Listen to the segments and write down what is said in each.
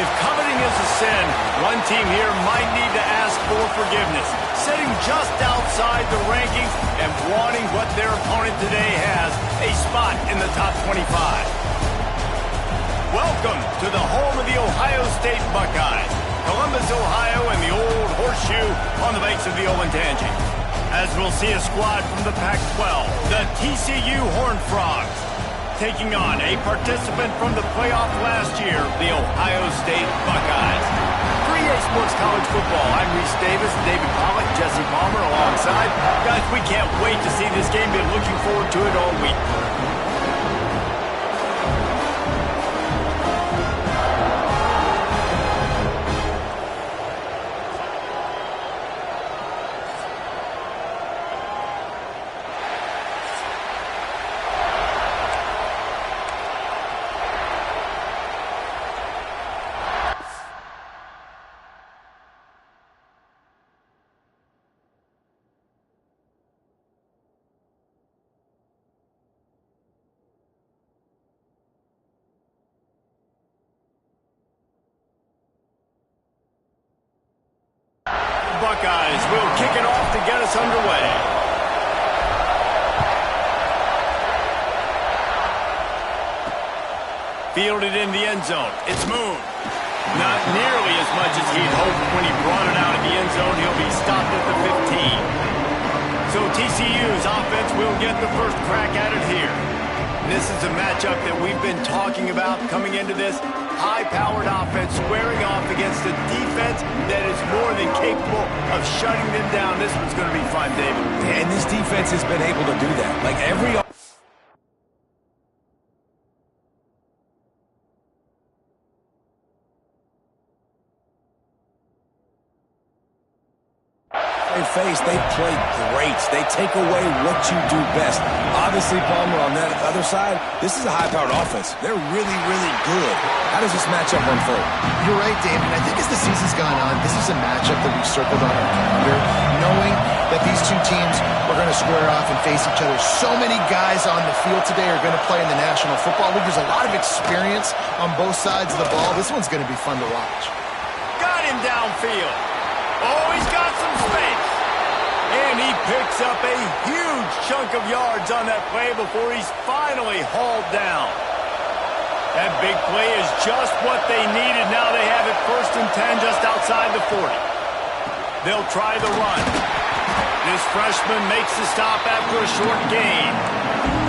If coveting is a sin, one team here might need to ask for forgiveness, sitting just outside the rankings and wanting what their opponent today has, a spot in the top 25. Welcome to the home of the Ohio State Buckeyes, Columbus, Ohio, and the old horseshoe on the banks of the Olentangy. As we'll see a squad from the Pac-12, the TCU Horned Frogs, taking on a participant from the playoff last year, the Ohio State Buckeyes. For EA Sports College Football, I'm Reese Davis, David Pollack, Jesse Palmer alongside. Guys, we can't wait to see this game. Been looking forward to it all week. Buckeyes will kick it off to get us underway. Fielded in the end zone. It's Moon. Not nearly as much as he'd hoped when he brought it out of the end zone. He'll be stopped at the 15. So TCU's offense will get the first crack at it here. This is a matchup that we've been talking about coming into this. High-powered offense squaring off against a defense that is more than capable of shutting them down. This one's going to be fun, David. And this defense has been able to do that. Like every they play great. They take away what you do best. Obviously, Palmer, on that other side, this is a high-powered offense. They're really, really good. How does this matchup unfold? You're right, David. I think as the season's gone on, this is a matchup that we've circled on our calendar, knowing that these two teams are going to square off and face each other. So many guys on the field today are going to play in the National Football League. There's a lot of experience on both sides of the ball. This one's going to be fun to watch. Got him downfield. Oh, he's got some space. And he picks up a huge chunk of yards on that play before he's finally hauled down. That big play is just what they needed. Now they have it 1st and 10 just outside the 40. They'll try the run. This freshman makes the stop after a short gain.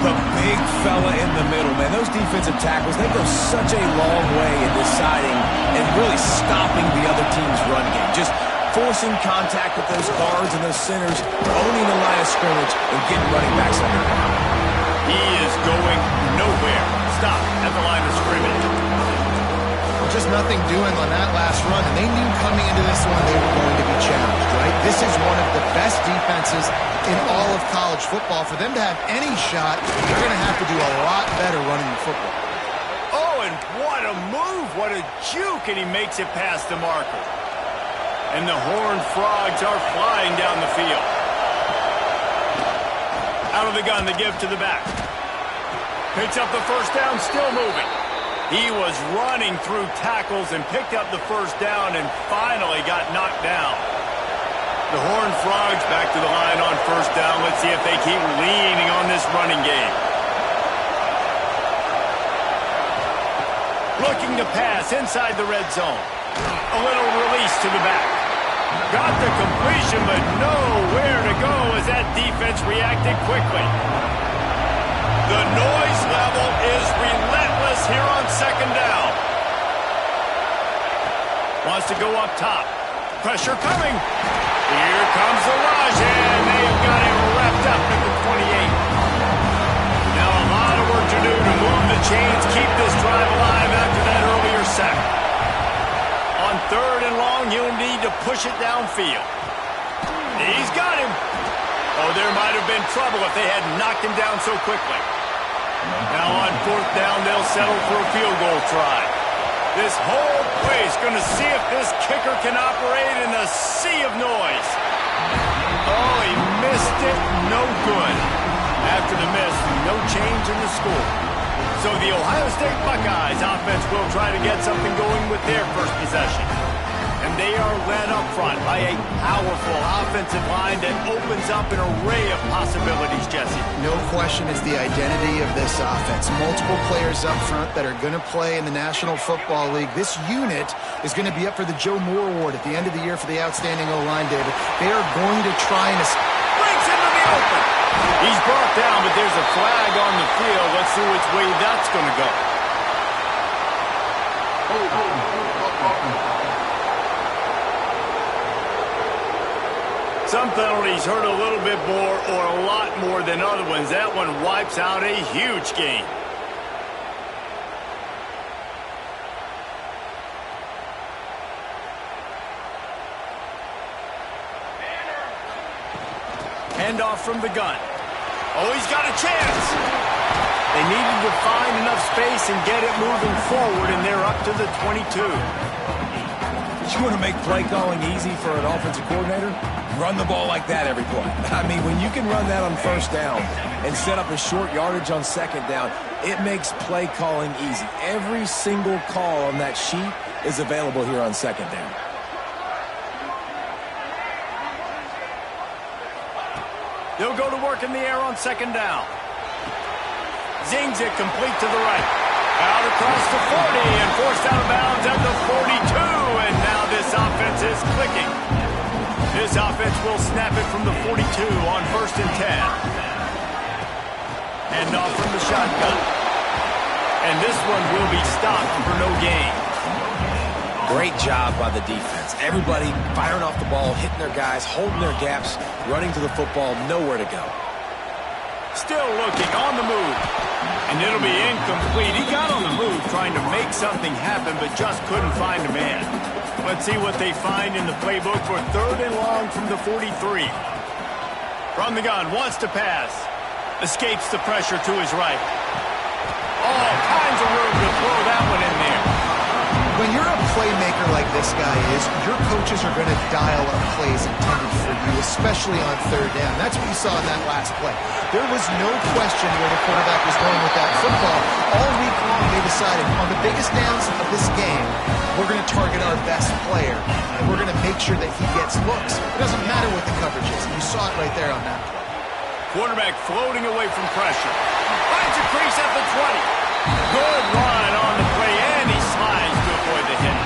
The big fella in the middle, man. Those defensive tackles, they go such a long way in deciding and really stopping the other team's run game. Just forcing contact with those guards and those centers, owning the line of scrimmage, and getting running backs under him. He is going nowhere. Stop at the line of scrimmage. Just nothing doing on that last run, and they knew coming into this one they were going to be challenged, right? This is one of the best defenses in all of college football. For them to have any shot, they're going to have to do a lot better running the football. Oh, and what a move. What a juke, and he makes it past the marker. And the Horned Frogs are flying down the field. Out of the gun, the give to the back. Picks up the first down, still moving. He was running through tackles and picked up the first down and finally got knocked down. The Horned Frogs back to the line on first down. Let's see if they keep leaning on this running game. Looking to pass inside the red zone. A little release to the back. Got the completion, but nowhere to go as that defense reacted quickly. The noise level is relentless here on 2nd down. Wants to go up top. Pressure coming. Here comes the rush, and they've got it wrapped up at the 28. Now a lot of work to do to move the chains, keep this drive alive after that earlier sack. On 3rd and long, he'll need to push it downfield. He's got him. Oh, there might have been trouble if they had knocked him down so quickly. Now on 4th down, they'll settle for a field goal try. This whole place going to see if this kicker can operate in a sea of noise. Oh, he missed it. No good. After the miss, no change in the score. So the Ohio State Buckeyes offense will try to get something going with their first first possession. And they are led up front by a powerful offensive line that opens up an array of possibilities, Jesse. No question is the identity of this offense. Multiple players up front that are going to play in the National Football League. This unit is going to be up for the Joe Moore Award at the end of the year for the outstanding O-line, David. They are going to try and... Breaks into the open. He's brought down, but there's a flag on the field. Let's see which way that's going to go. Some penalties hurt a little bit more or a lot more than other ones. That one wipes out a huge game. Handoff from the gun. Oh, he's got a chance. They needed to find enough space and get it moving forward, and they're up to the 22. You want to make play calling easy for an offensive coordinator? Run the ball like that every play. I mean, when you can run that on first down and set up a short yardage on second down, it makes play calling easy. Every single call on that sheet is available here on second down. They'll go to work in the air on second down. Zings it complete to the right. Out across the 40 and forced out of bounds at the 42. And now this offense is clicking. This offense will snap it from the 42 on 1st and 10. Handoff from the shotgun. And this one will be stopped for no gain. Great job by the defense. Everybody firing off the ball, hitting their guys, holding their gaps, running to the football, nowhere to go. Still looking on the move. And it'll be incomplete. He got on the move trying to make something happen, but just couldn't find a man. Let's see what they find in the playbook for 3rd and long from the 43. From the gun, wants to pass. Escapes the pressure to his right. All kinds of room to throw that one in there. When you're a playmaker like this guy is, your coaches are going to dial up plays intended for you, especially on 3rd down. That's what you saw in that last play. There was no question where the quarterback was going with that football. All week long, they decided on the biggest downs of this game, we're going to target our best player, and we're going to make sure that he gets looks. It doesn't matter what the coverage is. You saw it right there on that play. Quarterback floating away from pressure. Finds a crease at the 20. Good run on the play, and he slides to avoid the hit.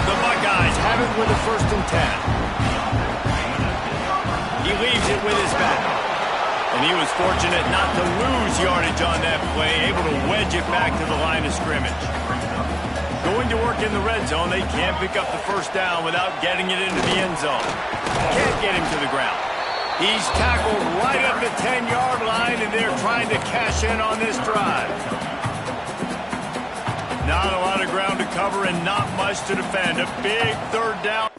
The Buckeyes have it with a 1st and 10. He leaves it with his back. And he was fortunate not to lose yardage on that play, able to wedge it back to the line of scrimmage. Going to work in the red zone, they can't pick up the 1st down without getting it into the end zone. Can't get him to the ground. He's tackled right at the 10-yard line, and they're trying to cash in on this drive. Not a lot of ground to cover and not much to defend. A big 3rd down.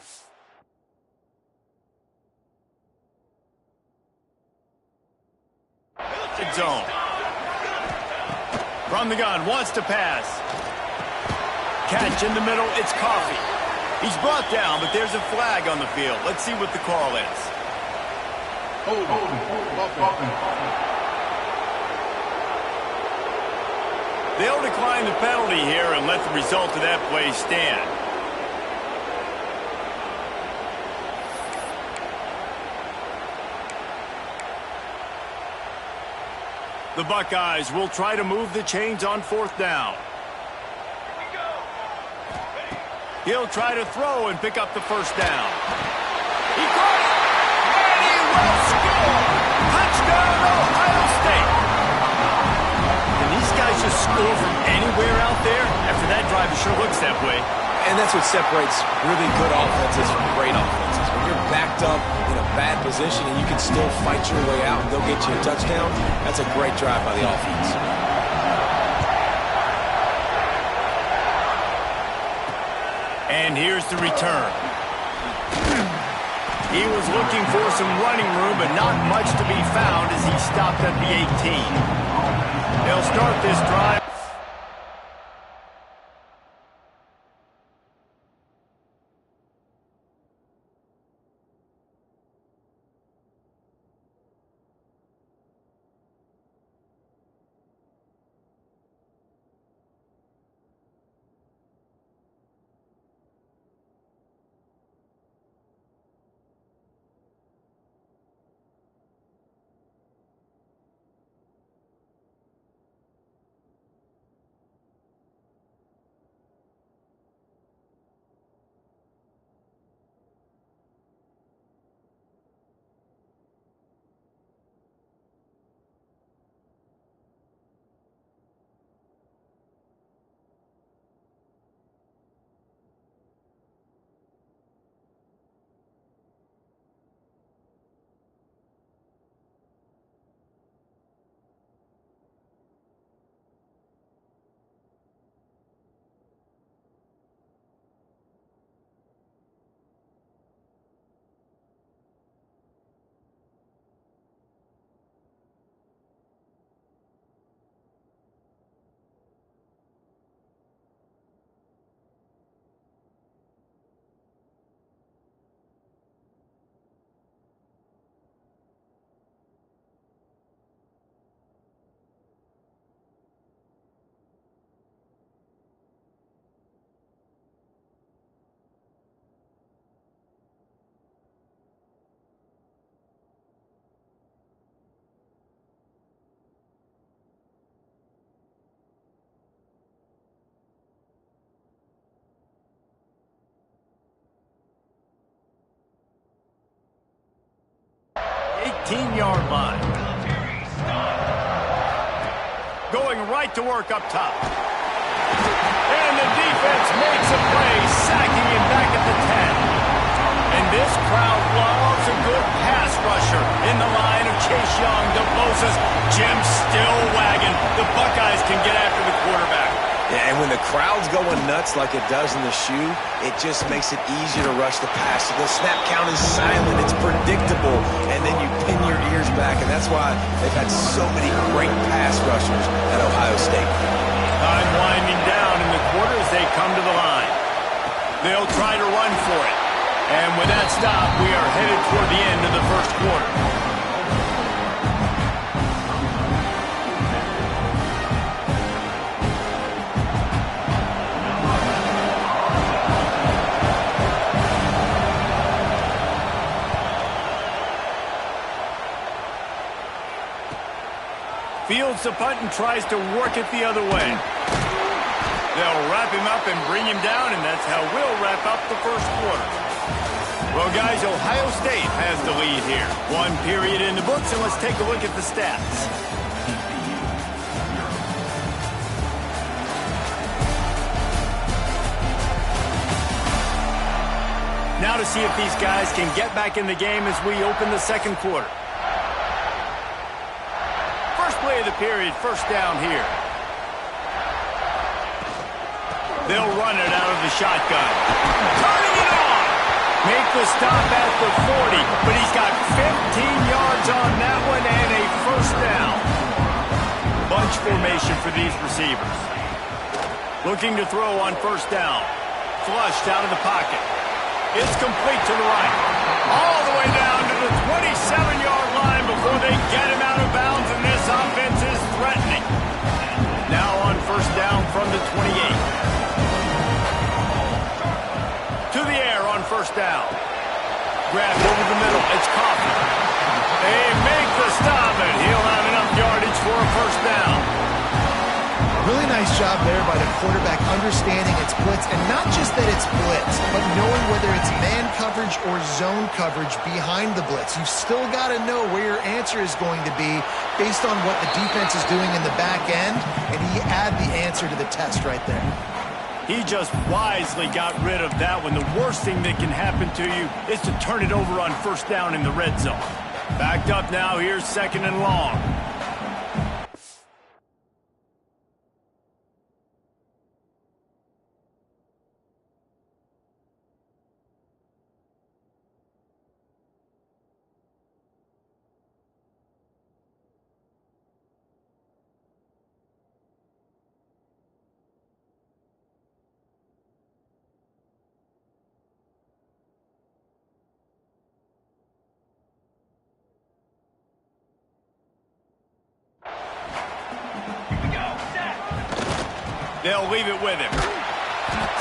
Zone. From the gun, wants to pass. Catch in the middle, it's Coffee. He's brought down, but there's a flag on the field. Let's see what the call is. They'll decline the penalty here and let the result of that play stand. The Buckeyes will try to move the chains on 4th down. He'll try to throw and pick up the 1st down. He caught it! And he will score! Touchdown, Ohio State! Can these guys just score from anywhere out there? After that drive, it sure looks that way. And that's what separates really good offenses from great offenses. When you're backed up in a bad position and you can still fight your way out and go get you a touchdown, that's a great drive by the offense. And here's the return. He was looking for some running room, but not much to be found as he stopped at the 18. They'll start this drive. 15-yard line. Going right to work up top. And the defense makes a play, sacking him back at the 10. And this crowd loves a good pass rusher in the line of Chase Young, DeBosa's Jim still wagging. The Buckeyes can get after the quarterback. Yeah, and when the crowd's going nuts like it does in the shoe, it just makes it easier to rush the pass. So the snap count is silent. It's predictable. And then you pin your ears back, and that's why they've had so many great pass rushers at Ohio State. Time winding down in the quarter as they come to the line. They'll try to run for it. And with that stop, we are headed toward the end of the first quarter. Fields the punt and tries to work it the other way. They'll wrap him up and bring him down, and that's how we'll wrap up the first quarter. Well, guys, Ohio State has the lead here. One period in the books, and let's take a look at the stats. Now to see if these guys can get back in the game as we open the second quarter. First play of the period, first down here. They'll run it out of the shotgun. Turning it on! Make the stop at the 40, but he's got 15 yards on that one and a first down. Bunch formation for these receivers. Looking to throw on first down. Flushed out of the pocket. It's complete to the right. All the way down to the 27-yard line before they get him out of bounds, and this offense is threatening. Now on first down from the 28. To the air on first down. Grabbed over the middle. It's Coffey. They make the stop, and he'll have enough yardage for a first down. Really nice job there by the quarterback understanding it's blitz, and not just that it's blitz, but knowing whether it's man coverage or zone coverage behind the blitz. You've still got to know where your answer is going to be based on what the defense is doing in the back end, and he add the answer to the test right there. He just wisely got rid of that one. The worst thing that can happen to you is to turn it over on first down in the red zone. Backed up now, here's second and long. They'll leave it with him.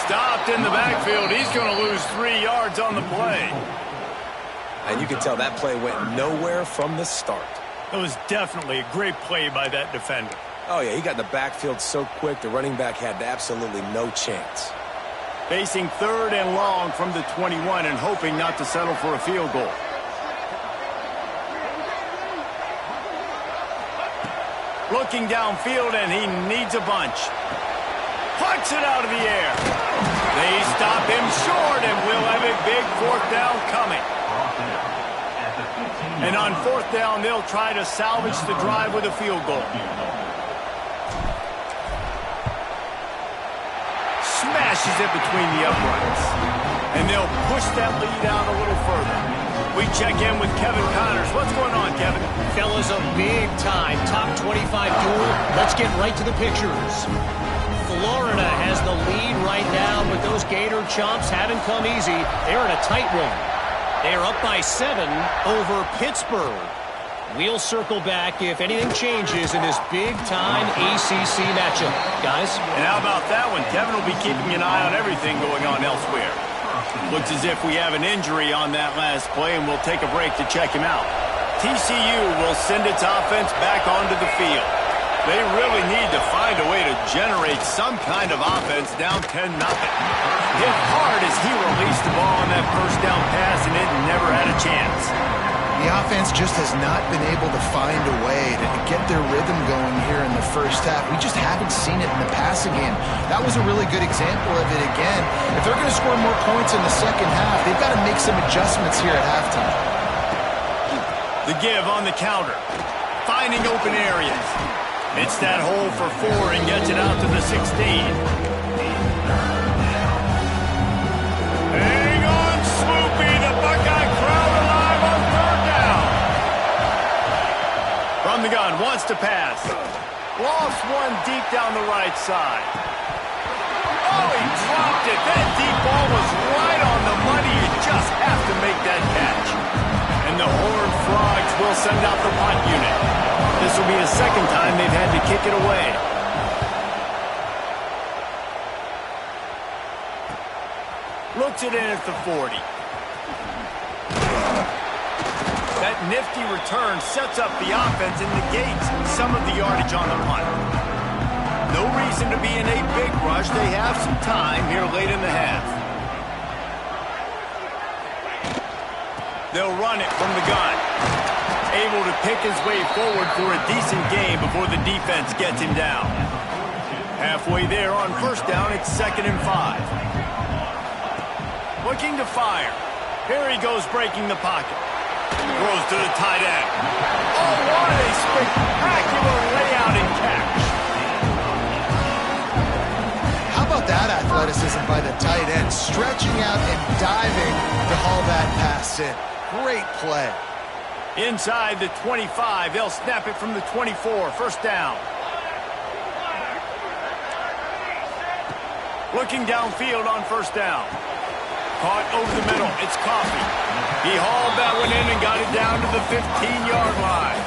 Stopped in the backfield. He's going to lose 3 yards on the play. And you can tell that play went nowhere from the start. It was definitely a great play by that defender. Oh, yeah, he got in the backfield so quick, the running back had absolutely no chance. Facing third and long from the 21 and hoping not to settle for a field goal. Looking downfield, and he needs a bunch. Puts it out of the air. They stop him short, and we'll have a big fourth down coming. And on fourth down, they'll try to salvage the drive with a field goal. Smashes it between the uprights. And they'll push that lead out a little further. We check in with Kevin Connors. What's going on, Kevin? Fellas, a big-time top 25 duel. Let's get right to the pictures. Florida has the lead right now, but those Gator chomps haven't come easy. They're in a tight one. They are up by 7 over Pittsburgh. We'll circle back if anything changes in this big-time ACC matchup. Guys? And how about that one? Kevin will be keeping an eye on everything going on elsewhere. Looks as if we have an injury on that last play, and we'll take a break to check him out. TCU will send its offense back onto the field. They really need to find a way to generate some kind of offense down 10-0. Hit hard as he released the ball on that first down pass, and it never had a chance. The offense just has not been able to find a way to get their rhythm going here in the first half. We just haven't seen it in the passing game. That was a really good example of it again. If they're going to score more points in the second half, they've got to make some adjustments here at halftime. The give on the counter. Finding open areas. It's that hole for 4 and gets it out to the 16. Hang on, Swoopy. The Buckeye crowd alive on 3rd down. From the gun, wants to pass. Lost one deep down the right side. Oh, he dropped it. That deep ball was right on the money. You just have to make that catch. And the Horned Frogs will send out the punt unit. This will be the second time they've had to kick it away. Looks it in at the 40. That nifty return sets up the offense and negates some of the yardage on the punt. No reason to be in a big rush. They have some time here late in the half. They'll run it from the gun. Able to pick his way forward for a decent gain before the defense gets him down. Halfway there on 1st down, it's 2nd and 5. Looking to fire. Here he goes breaking the pocket. Throws to the tight end. Oh, what a spectacular layout and catch. How about that athleticism by the tight end, stretching out and diving to haul that pass in. Great play. Inside the 25, they'll snap it from the 24, 1st down. Looking downfield on 1st down. Caught over the middle, it's Coffee. He hauled that one in and got it down to the 15-yard line.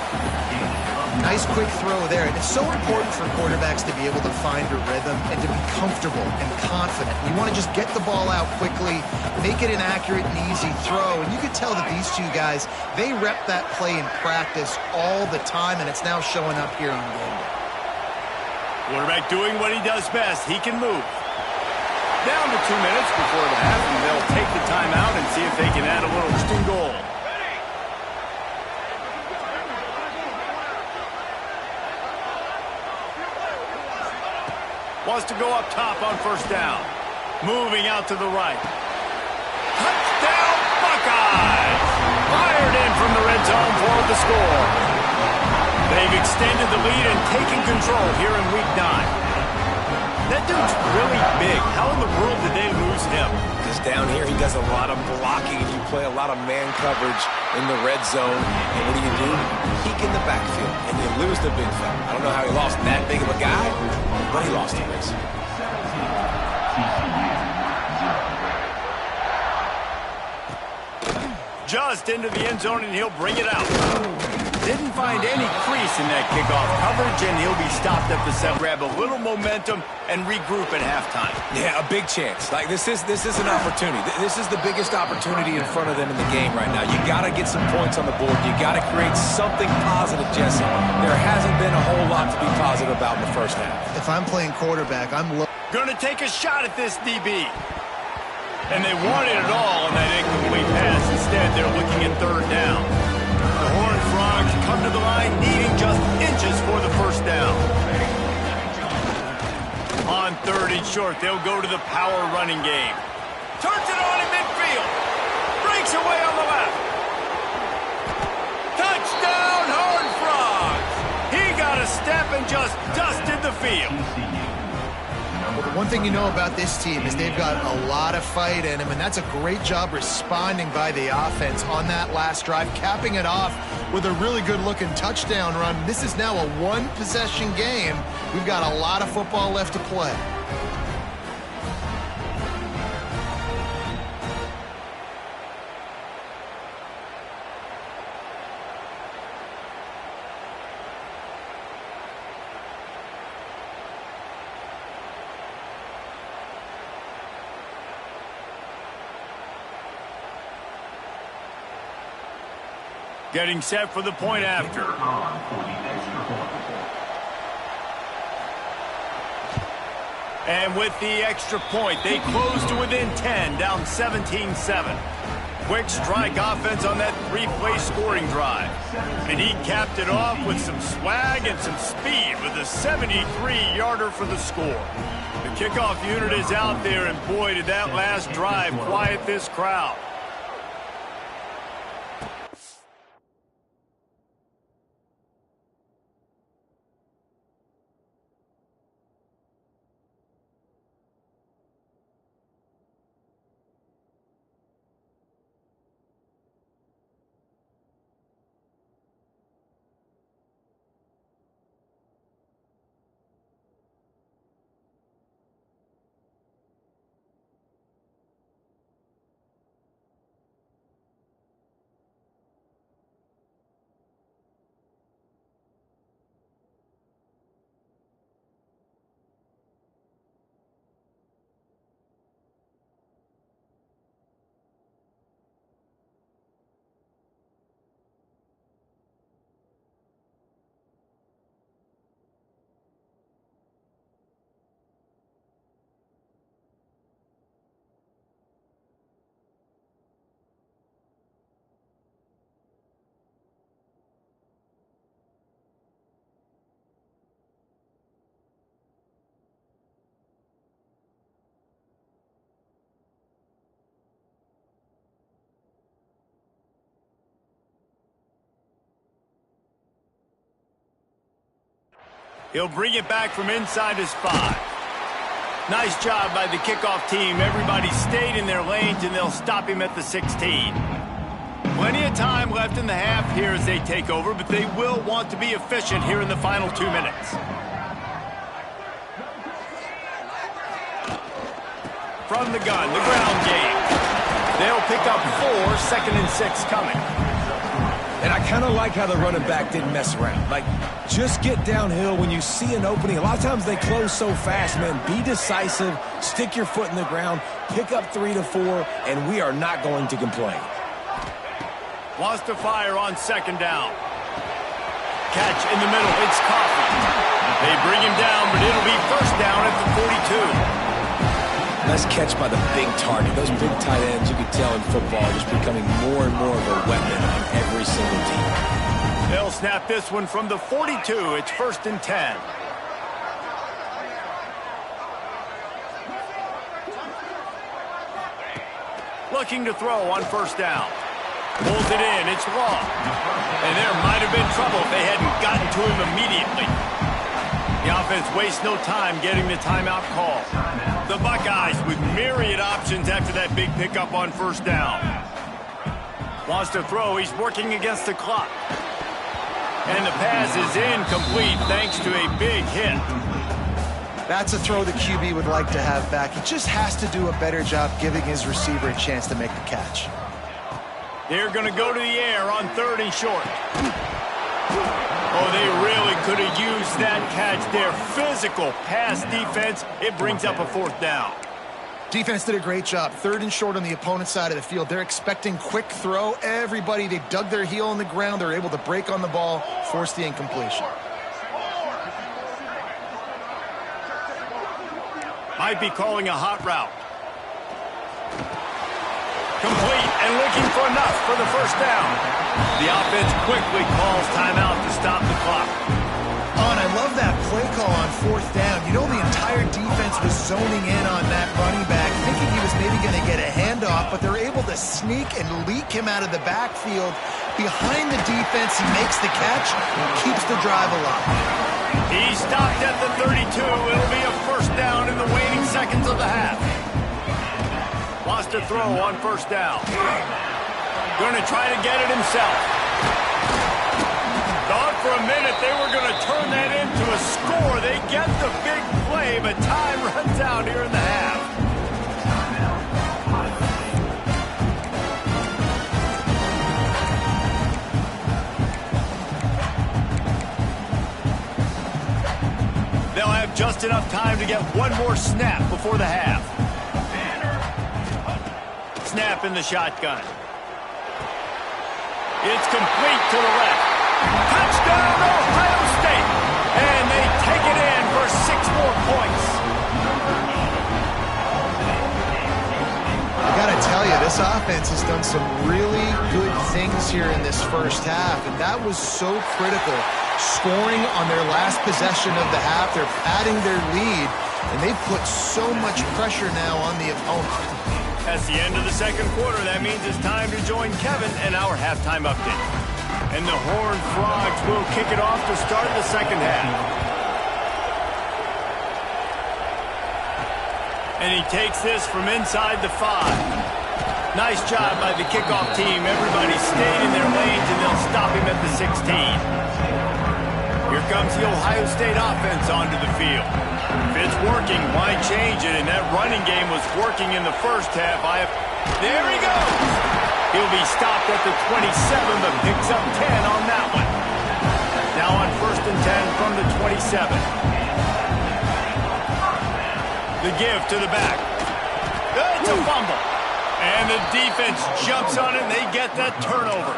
Nice quick throw there. And it's so important for quarterbacks to be able to find a rhythm and to be comfortable and confident. You want to just get the ball out quickly, make it an accurate and easy throw. And you could tell that these two guys, they rep that play in practice all the time, and it's now showing up here on game day. Quarterback doing what he does best. He can move. Down to 2 minutes before the half, and they'll take the timeout and see if they can add a little 1st goal. Wants to go up top on 1st down. Moving out to the right. Touchdown, Buckeyes! Fired in from the red zone for the score. They've extended the lead and taken control here in Week 9. That dude's really big. How in the world did they lose him? Because down here he does a lot of blocking and you play a lot of man coverage in the red zone. And what do? Peek in the backfield and you lose the big fella. I don't know how he lost that big of a guy, but he lost him. Just into the end zone, and he'll bring it out. Didn't find any crease in that kickoff coverage, and he'll be stopped at the 7. Grab a little momentum and regroup at halftime. Yeah, a big chance. Like this is an opportunity. This is the biggest opportunity in front of them in the game right now. You got to get some points on the board. You got to create something positive, Jesse. There hasn't been a whole lot to be positive about in the first half. If I'm playing quarterback, I'm going to take a shot at this DB. And they wanted it all on that incomplete pass. Instead, they're looking at 3rd down. The Horned Frogs come to the line needing just inches for the 1st down. On 3rd and short, they'll go to the power running game. Turns it on in midfield. Breaks away on the left. Touchdown, Horned Frogs! He got a step and just dusted the field. Well, the one thing you know about this team is they've got a lot of fight in them, and that's a great job responding by the offense on that last drive, capping it off with a really good-looking touchdown run. This is now a one-possession game. We've got a lot of football left to play. Getting set for the point after. And with the extra point, they close to within 10, down 17-7. quick strike offense on that three-play scoring drive. And he capped it off with some swag and some speed with a 73-yarder for the score. The kickoff unit is out there, and boy, did that last drive quiet this crowd. He'll bring it back from inside his 5. Nice job by the kickoff team. Everybody stayed in their lanes, and they'll stop him at the 16. Plenty of time left in the half here as they take over, but they will want to be efficient here in the final 2 minutes. From the gun, the ground game. They'll pick up 4, 2nd and 6 coming. And I kind of like how the running back didn't mess around. Like, just get downhill when you see an opening. A lot of times they close so fast, man. Be decisive, stick your foot in the ground, pick up 3 to 4, and we are not going to complain. Wants to fire on 2nd down. Catch in the middle. It's Coffee. They bring him down, but it'll be 1st down at the 42. Nice catch by the big target. Those big tight ends, you can tell in football, just becoming more and more of a weapon on every single team. They'll snap this one from the 42. It's 1st and 10. Looking to throw on 1st down. Pulls it in. It's long. And there might have been trouble if they hadn't gotten to him immediately. The offense wastes no time getting the timeout call. The Buckeyes with myriad options after that big pickup on 1st down. Wants to throw. He's working against the clock. And the pass is incomplete thanks to a big hit. That's a throw the QB would like to have back. He just has to do a better job giving his receiver a chance to make the catch. They're going to go to the air on 3rd and short. Oh, they really could have used that catch there. Physical pass defense. It brings up a 4th down. Defense did a great job. 3rd and short on the opponent's side of the field. They're expecting quick throw. Everybody, they dug their heel in the ground. They're able to break on the ball, force the incompletion. Might be calling a hot route. Complete and looking for enough for the 1st down. The offense quickly calls timeout to stop the clock. Oh, and I love that play call on 4th down. You know, the entire defense was zoning in on that running back, thinking he was maybe going to get a handoff, but they're able to sneak and leak him out of the backfield. Behind the defense, he makes the catch and keeps the drive alive. He stopped at the 32. It'll be a 1st down in the waning seconds of the half. Wants to throw on 1st down. Going to try to get it himself. Thought for a minute they were going to turn that into a score. They get the big play, but time runs out here in the half. They'll have just enough time to get one more snap before the half. Snap in the shotgun. It's complete to the left. Touchdown, Ohio State! And they take it in for 6 more points. I got to tell you, this offense has done some really good things here in this first half, and that was so critical. Scoring on their last possession of the half, they're padding their lead, and they've put so much pressure now on the opponent. That's the end of the second quarter. That means it's time to join Kevin and our halftime update. And the Horned Frogs will kick it off to start the second half. And he takes this from inside the 5. Nice job by the kickoff team. Everybody stayed in their lanes, and they'll stop him at the 16. Here comes the Ohio State offense onto the field. If it's working, why change it? And that running game was working in the first half. There he goes. He'll be stopped at the 27, but picks up 10 on that one. Now on 1st and 10 from the 27. The give to the back. It's a fumble. And the defense jumps on it, and they get that turnover.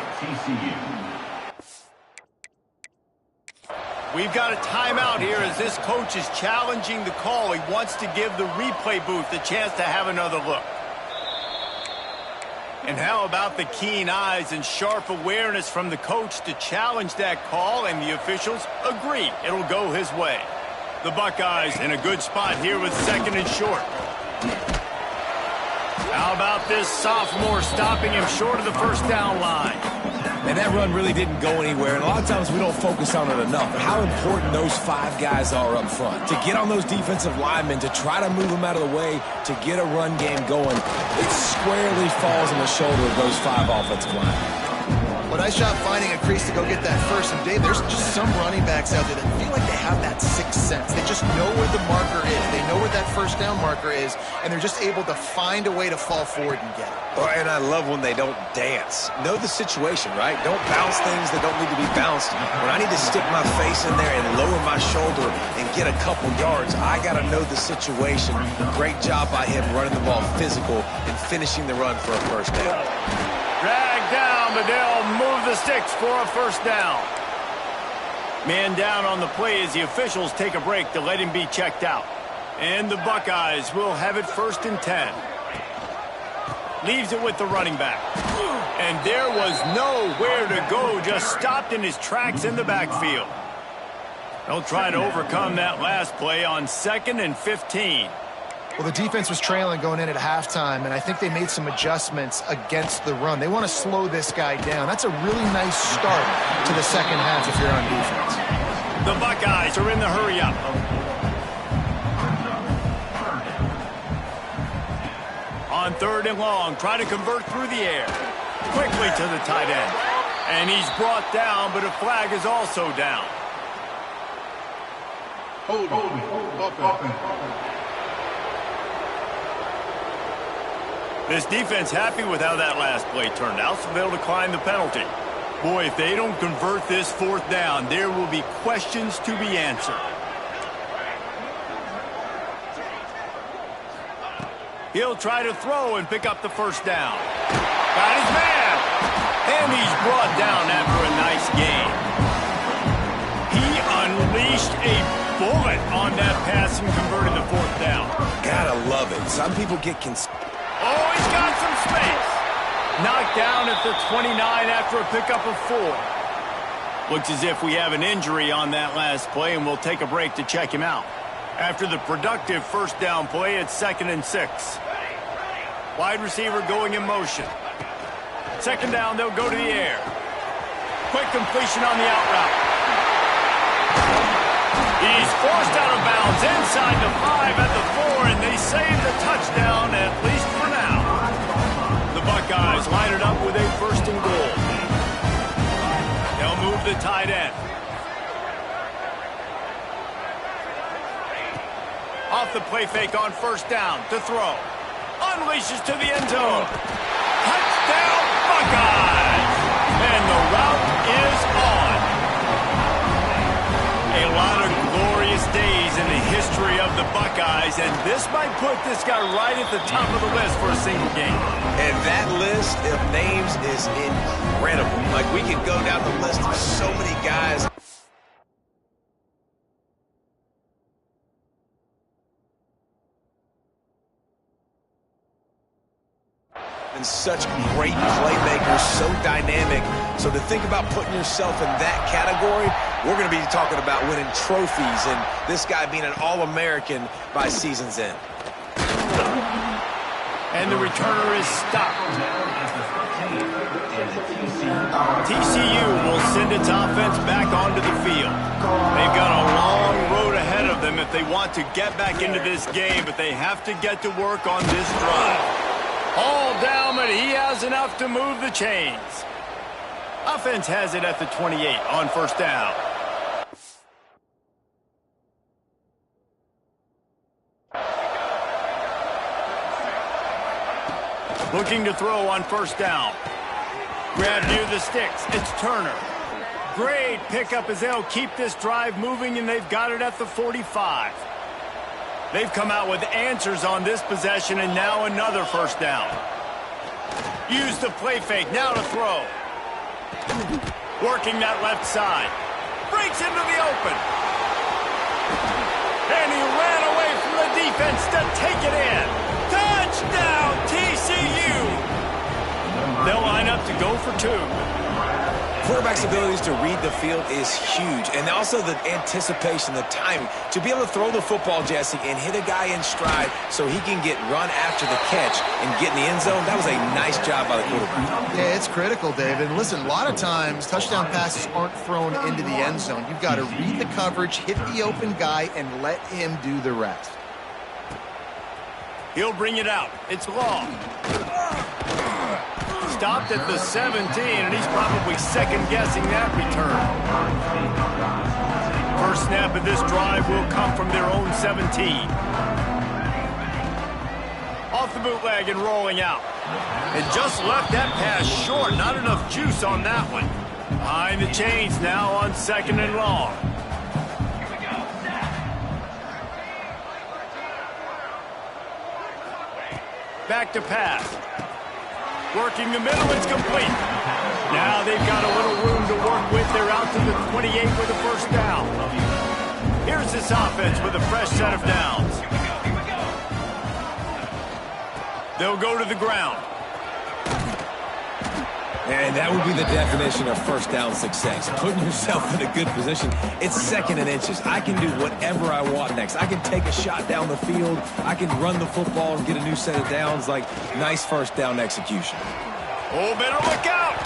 We've got a timeout here as this coach is challenging the call. He wants to give the replay booth a chance to have another look. And how about the keen eyes and sharp awareness from the coach to challenge that call, and the officials agree it'll go his way. The Buckeyes in a good spot here with 2nd and short. How about this sophomore stopping him short of the first down line? And that run really didn't go anywhere, and a lot of times we don't focus on it enough, but how important those 5 guys are up front. To get on those defensive linemen, to try to move them out of the way, to get a run game going, it squarely falls on the shoulder of those 5 offensive linemen. Well, nice job finding a crease to go get that first. And, Dave, there's just some running backs out there that feel like they have that sixth sense. They just know where the marker is. They know where that first down marker is, and they're just able to find a way to fall forward and get it. Oh, and I love when they don't dance. Know the situation, right? Don't bounce things that don't need to be bounced. When I need to stick my face in there and lower my shoulder and get a couple yards, I got to know the situation. Great job by him running the ball physical and finishing the run for a first down. Dragged down, but they'll move the sticks for a first down. Man down on the play as the officials take a break to let him be checked out. And the Buckeyes will have it 1st and 10. Leaves it with the running back. And there was nowhere to go, just stopped in his tracks in the backfield. They'll try to overcome that last play on 2nd and 15. Well, the defense was trailing going in at halftime, and I think they made some adjustments against the run. They want to slow this guy down. That's a really nice start to the second half if you're on defense. The Buckeyes are in the hurry-up. On 3rd and long, try to convert through the air. Quickly to the tight end. And he's brought down, but a flag is also down. Hold on. This defense happy with how that last play turned out, so they'll decline the penalty. Boy, if they don't convert this 4th down, there will be questions to be answered. He'll try to throw and pick up the first down. Got his man. And he's brought down after a nice gain. He unleashed a bullet on that pass and converted the 4th down. Gotta love it. Some people get Oh, he's got some space. Knocked down at the 29 after a pickup of 4. Looks as if we have an injury on that last play, and we'll take a break to check him out. After the productive first down play, it's 2nd and 6. Wide receiver going in motion. 2nd down, they'll go to the air. Quick completion on the out route. He's forced out of bounds inside the 5 at the 4, and they save the touchdown, at least for now. The Buckeyes line it up with a 1st and goal. They'll move the tight end. Off the play fake on 1st down to throw. Unleashes to the end zone. Touchdown, Buckeyes! And the route is on. A lot of glorious days in the history of the Buckeyes, and this might put this guy right at the top of the list for a single game. And that list of names is incredible. Like, we can go down the list of so many guys. such great playmakers, so dynamic. So to think about putting yourself in that category, we're going to be talking about winning trophies and this guy being an All-American by season's end. And the returner is stopped. TCU will send its offense back onto the field. They've got a long road ahead of them if they want to get back into this game, but they have to get to work on this drive. All down, but he has enough to move the chains. Offense has it at the 28 on first down. Looking to throw on first down. Grab near the sticks. It's Turner. Great pickup as they'll keep this drive moving, and they've got it at the 45. They've come out with answers on this possession, and now another first down. Use the play fake. Now to throw. Working that left side. Breaks into the open. And he ran away from the defense to take it in. Touchdown, TCU! They'll line up to go for two. Quarterback's abilities to read the field is huge, and also the anticipation, the timing. To be able to throw the football, Jesse, and hit a guy in stride so he can get run after the catch and get in the end zone, that was a nice job by the quarterback. Yeah, it's critical, David. And listen, a lot of times touchdown passes aren't thrown into the end zone. You've got to read the coverage, hit the open guy, and let him do the rest. He'll bring it out. It's long. Stopped at the 17, and he's probably second-guessing that return. First snap of this drive will come from their own 17. Off the bootleg and rolling out. And just left that pass short. Not enough juice on that one. Behind the chains now on second and long. Back to pass. Working the middle, it's complete. Now they've got a little room to work with. They're out to the 28 with a first down. Here's this offense with a fresh set of downs. They'll go to the ground. And that would be the definition of first down success. Putting yourself in a good position. It's second and inches. I can do whatever I want next. I can take a shot down the field. I can run the football and get a new set of downs. Like, nice first down execution. Oh, better look out.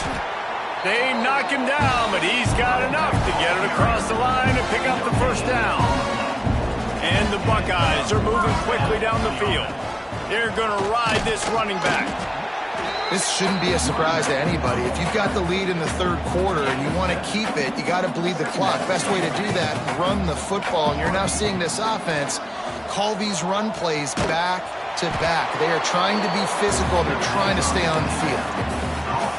They knock him down, but he's got enough to get it across the line and pick up the first down. And the Buckeyes are moving quickly down the field. They're going to ride this running back. This shouldn't be a surprise to anybody. If you've got the lead in the third quarter and you want to keep it, you got to bleed the clock. Best way to do that, run the football. And you're now seeing this offense call these run plays back to back. They are trying to be physical. They're trying to stay on the field.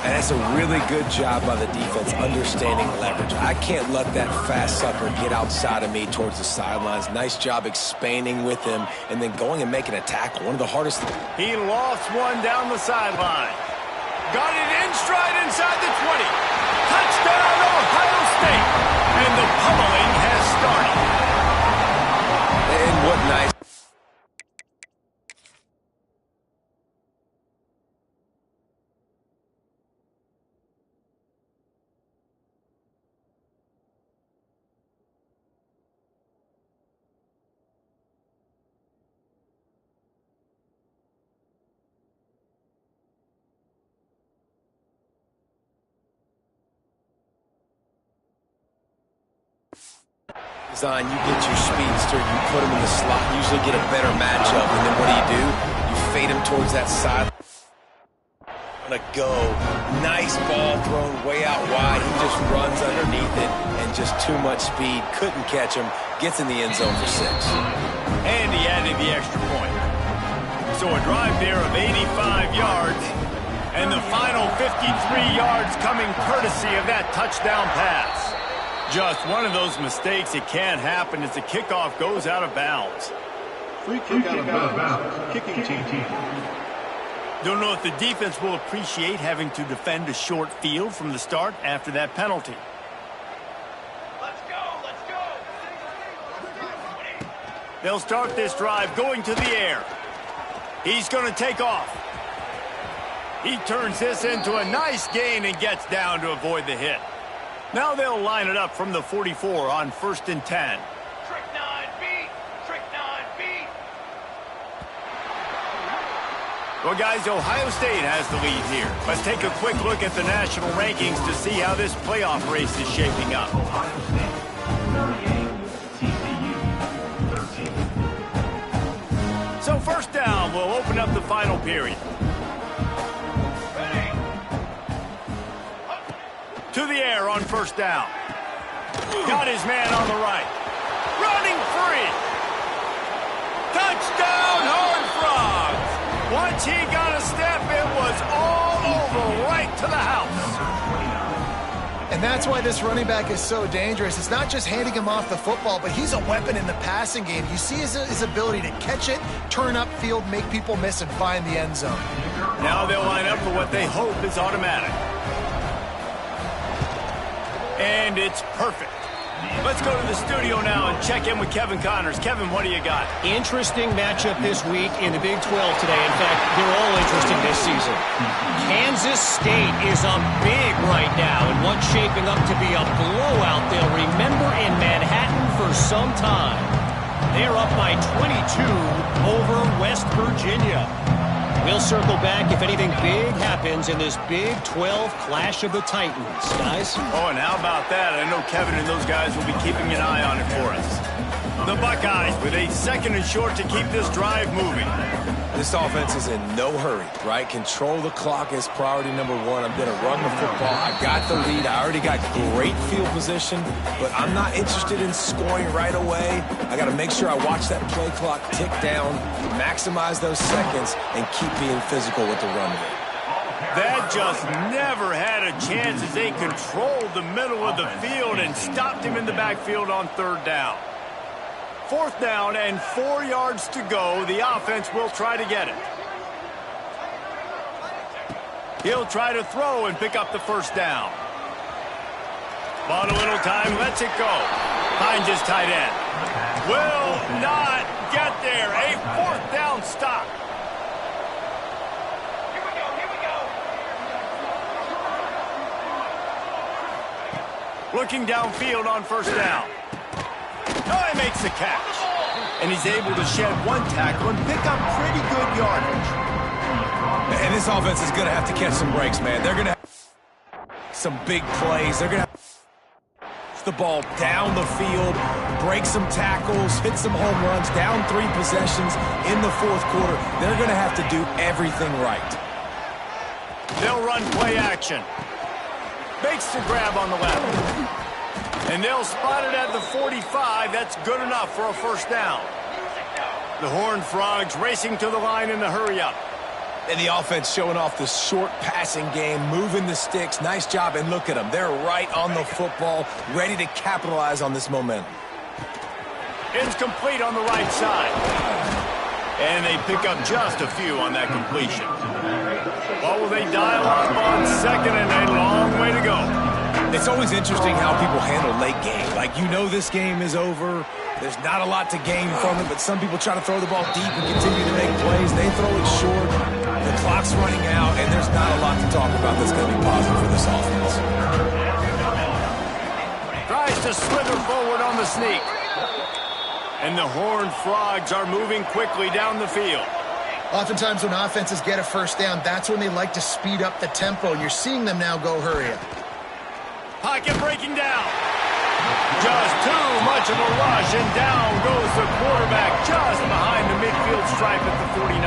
And that's a really good job by the defense understanding leverage. I can't let that fast sucker get outside of me towards the sidelines. Nice job expanding with him and then going and making a tackle. One of the hardest. He lost one down the sideline. Got it in stride inside the 20. Touchdown, Ohio State. And the pummeling has started. And what nice. Design, you get your speedster, you put him in the slot, usually get a better matchup, and then what do? You fade him towards that side. On a go. Nice ball thrown way out wide. He just runs underneath it, and just too much speed. Couldn't catch him. Gets in the end zone for 6. And he added the extra point. So a drive there of 85 yards, and the final 53 yards coming courtesy of that touchdown pass. Just one of those mistakes. It can't happen as the kickoff goes out of bounds. Free kick out of bounds. Kicking team. Don't know if the defense will appreciate having to defend a short field from the start after that penalty. Let's go, let's go. They'll start this drive going to the air. He's going to take off. He turns this into a nice gain and gets down to avoid the hit. Now they'll line it up from the 44 on 1st and 10. Trick 9B. Trick 9B. Well, guys, Ohio State has the lead here. Let's take a quick look at the national rankings to see how this playoff race is shaping up. Ohio State, 38. TCU, 13. So first down, we'll open up the final period. Ready. To the air on 1st down. Got his man on the right. Running free. Touchdown, Horned Frogs. Once he got a step, it was all over right to the house. And that's why this running back is so dangerous. It's not just handing him off the football, but he's a weapon in the passing game. You see his ability to catch it, turn upfield, make people miss, and find the end zone. Now they'll line up for what they hope is automatic. And it's perfect. Let's go to the studio now and check in with Kevin Connors. Kevin, what do you got? Interesting matchup this week in the Big 12 today. In fact, they're all interesting this season. Kansas State is up big right now in what's shaping up to be a blowout they'll remember in Manhattan for some time. They're up by 22 over West Virginia. We'll circle back if anything big happens in this Big 12 Clash of the Titans, guys. Oh, and how about that? I know Kevin and those guys will be keeping an eye on it for us. The Buckeyes with a 2nd and short to keep this drive moving. This offense is in no hurry, right? Control the clock is priority number 1. I'm going to run the football. I got the lead. I already got great field position, but I'm not interested in scoring right away. I got to make sure I watch that play clock tick down, maximize those seconds, and keep being physical with the run game. That just never had a chance as they controlled the middle of the field and stopped him in the backfield on 3rd down. 4th down and 4 yards to go. The offense will try to get it. He'll try to throw and pick up the 1st down. Bought a little time, lets it go. Finds his tight end. Will not get there. A 4th down stop. Here we go. Here we go. Looking downfield on 1st down. Oh, he makes the catch. And he's able to shed 1 tackle and pick up pretty good yardage. And this offense is going to have to catch some breaks, man. They're going to have some big plays. They're going to have the ball down the field, break some tackles, hit some home runs, down 3 possessions in the 4th quarter. They're going to have to do everything right. They'll run play action. Makes the grab on the left. And they'll spot it at the 45. That's good enough for a 1st down. The Horned Frogs racing to the line in the hurry-up. And the offense showing off the short passing game, moving the sticks. Nice job, and look at them. They're right on the football, ready to capitalize on this momentum. It's complete on the right side. And they pick up just a few on that completion. What will they dial up on 2nd and a long way to go? It's always interesting how people handle late game. Like, you know this game is over. There's not a lot to gain from it, but some people try to throw the ball deep and continue to make plays. They throw it short. The clock's running out, and there's not a lot to talk about that's going to be positive for this offense. Tries to slither forward on the sneak. And the Horned Frogs are moving quickly down the field. Oftentimes when offenses get a 1st down, that's when they like to speed up the tempo, and you're seeing them now go hurry up. Pocket breaking down. Just too much of a rush, and down goes the quarterback just behind the midfield stripe at the 49.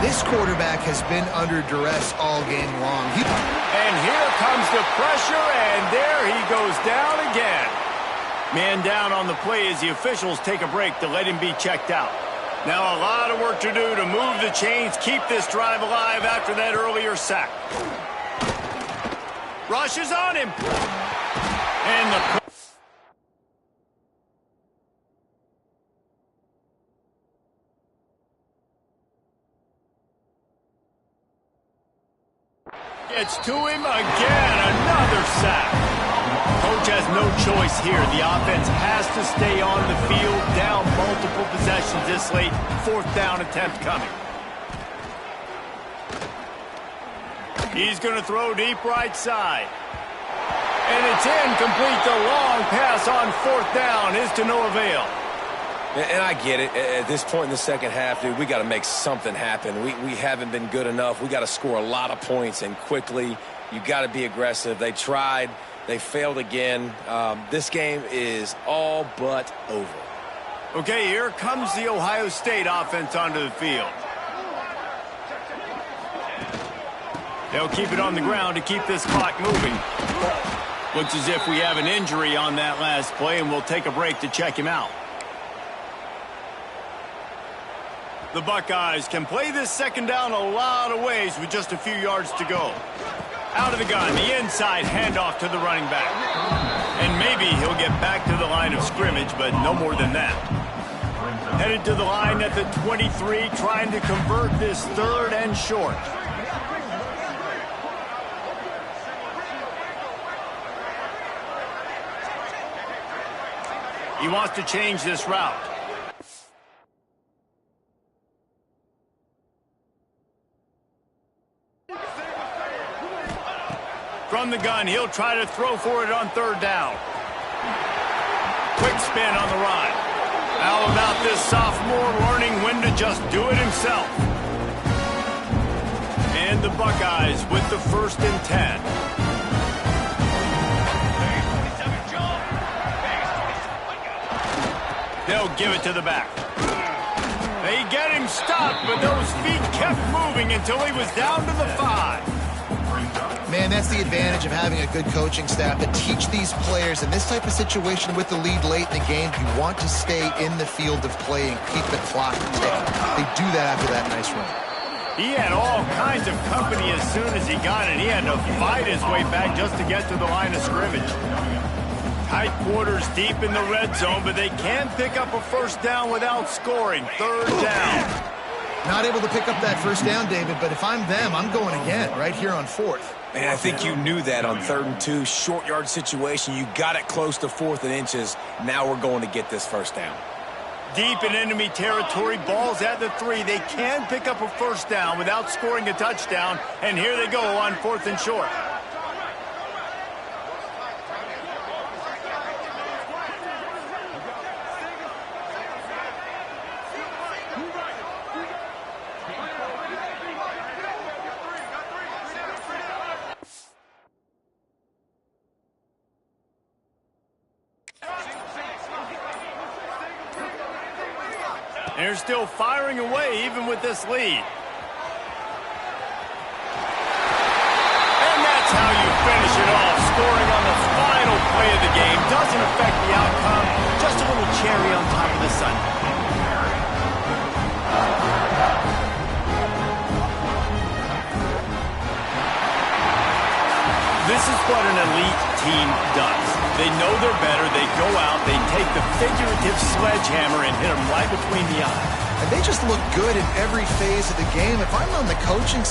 This quarterback has been under duress all game long. And here comes the pressure, and there he goes down again. Man down on the play as the officials take a break to let him be checked out. Now a lot of work to do to move the chains, keep this drive alive after that earlier sack. Rushes on him. And the... Gets to him again. Another sack. Coach has no choice here. The offense has to stay on the field, down multiple possessions this late. 4th down attempt coming. He's going to throw deep right side. And it's incomplete. The long pass on 4th down is to no avail. And I get it. At this point in the second half, dude, we got to make something happen. We haven't been good enough. We got to score a lot of points and quickly. You got to be aggressive. They tried. They failed again. This game is all but over. Okay, here comes the Ohio State offense onto the field. They'll keep it on the ground to keep this clock moving. Looks as if we have an injury on that last play, and we'll take a break to check him out. The Buckeyes can play this second down a lot of ways with just a few yards to go. Out of the gun, the inside handoff to the running back. And maybe he'll get back to the line of scrimmage, but no more than that. Headed to the line at the 23, trying to convert this 3rd and short. He wants to change this route. From the gun, he'll try to throw for it on 3rd down. Quick spin on the run. How about this sophomore learning when to just do it himself? And the Buckeyes with the 1st and 10. They'll give it to the back. They get him stopped, but those feet kept moving until he was down to the 5. Man, that's the advantage of having a good coaching staff to teach these players in this type of situation with the lead late in the game. You want to stay in the field of play and keep the clock ticking. They do that after that nice run. He had all kinds of company as soon as he got it. He had to fight his way back just to get to the line of scrimmage. Tight quarters deep in the red zone, but they can pick up a 1st down without scoring. 3rd down. Not able to pick up that 1st down, David, but if I'm them, I'm going again right here on 4th. Man, I think you knew that on 3rd and 2, short yard situation. You got it close to 4th and inches. Now we're going to get this 1st down. Deep in enemy territory, balls at the 3. They can pick up a 1st down without scoring a touchdown, and here they go on 4th and short. They're still firing away even with this lead. And that's how you finish it off. Scoring on the final play of the game doesn't affect the outcome. Just a little cherry on top of the sundae. This is what an elite team does. They know they're better. They go out, they take the figurative sledgehammer and hit them right between the eyes. And they just look good in every phase of the game. If I'm on the coaching